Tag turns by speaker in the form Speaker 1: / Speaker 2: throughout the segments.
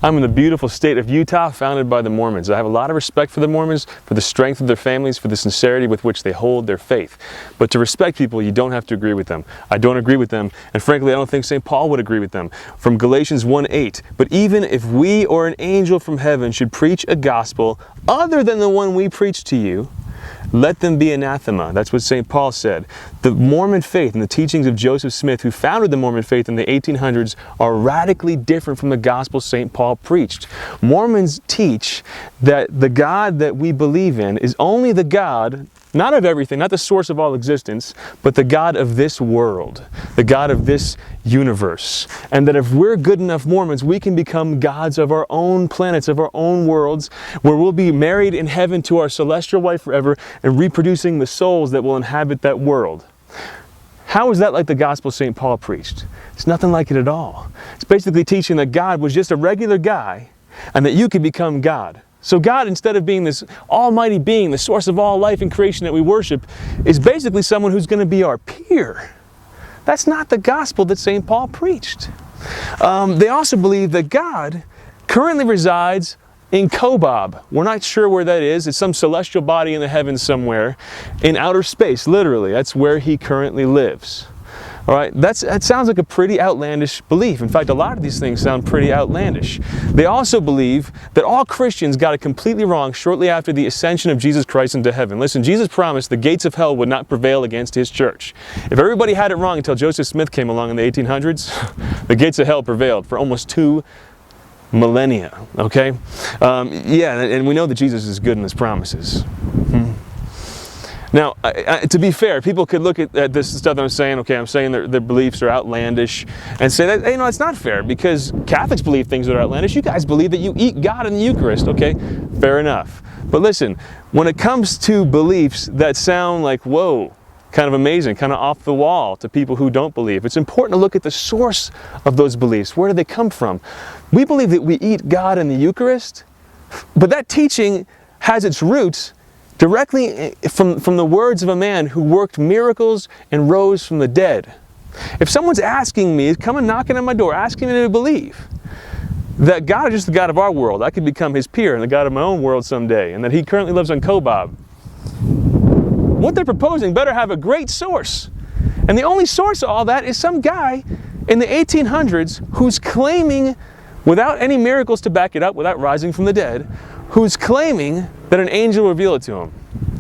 Speaker 1: I'm in the beautiful state of Utah, founded by the Mormons. I have a lot of respect for the Mormons, for the strength of their families, for the sincerity with which they hold their faith. But to respect people, you don't have to agree with them. I don't agree with them, and frankly, I don't think St. Paul would agree with them. From Galatians 1:8, but even if we or an angel from heaven should preach a gospel other than the one we preach to you, let them be anathema. That's what St. Paul said. The Mormon faith and the teachings of Joseph Smith, who founded the Mormon faith in the 1800s, are radically different from the gospel St. Paul preached. Mormons teach that the God that we believe in is only the God, not of everything, not the source of all existence, but the God of this world, the God of this universe. And that if we're good enough Mormons, we can become gods of our own planets, of our own worlds, where we'll be married in heaven to our celestial wife forever and reproducing the souls that will inhabit that world. How is that like the gospel St. Paul preached? It's nothing like it at all. It's basically teaching that God was just a regular guy and that you could become God. So God, instead of being this almighty being, the source of all life and creation that we worship, is basically someone who's going to be our peer. That's not the gospel that St. Paul preached. They also believe that God currently resides in Kobab. We're not sure where that is. It's some celestial body in the heavens somewhere, in outer space, literally. That's where he currently lives. All right, that sounds like a pretty outlandish belief. In fact, a lot of these things sound pretty outlandish. They also believe that all Christians got it completely wrong shortly after the ascension of Jesus Christ into heaven. Listen, Jesus promised the gates of hell would not prevail against his church. If everybody had it wrong until Joseph Smith came along in the 1800s, the gates of hell prevailed for almost 2 millennia, okay? Yeah, and we know that Jesus is good in his promises. Now, to be fair, people could look at this stuff that I'm saying, okay, I'm saying their beliefs are outlandish, and say that, you know, it's not fair, because Catholics believe things that are outlandish. You guys believe that you eat God in the Eucharist, okay? Fair enough. But listen, when it comes to beliefs that sound like, whoa, kind of amazing, kind of off the wall to people who don't believe, it's important to look at the source of those beliefs. Where do they come from? We believe that we eat God in the Eucharist, but that teaching has its roots directly from the words of a man who worked miracles and rose from the dead. If someone's asking me, coming knocking on my door, asking me to believe that God is just the God of our world, I could become his peer and the God of my own world someday, and that he currently lives on Kobab, what they're proposing better have a great source. And the only source of all that is some guy in the 1800s who's claiming, without any miracles to back it up, without rising from the dead, who's claiming that an angel revealed it to him.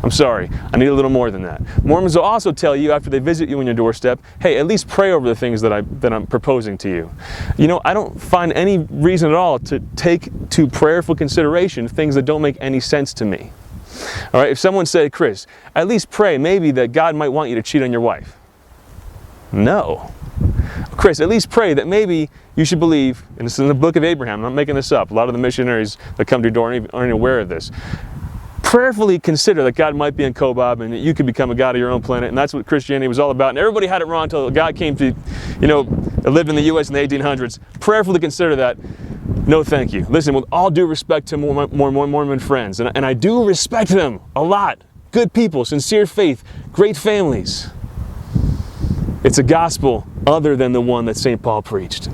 Speaker 1: I'm sorry, I need a little more than that. Mormons will also tell you after they visit you on your doorstep, hey, at least pray over the things that I'm proposing to you. You know, I don't find any reason at all to take to prayerful consideration things that don't make any sense to me. All right, if someone said, Chris, at least pray maybe that God might want you to cheat on your wife. No. Chris, at least pray that maybe you should believe, and this is in the book of Abraham, I'm not making this up, a lot of the missionaries that come to your door aren't even aware of this. Prayerfully consider that God might be in Kobab and that you could become a God of your own planet, and that's what Christianity was all about. And everybody had it wrong until God came to, you know, live in the U.S. in the 1800s. Prayerfully consider that. No, thank you. Listen, with all due respect to Mormon friends, and I do respect them a lot. Good people, sincere faith, great families. It's a gospel other than the one that St. Paul preached.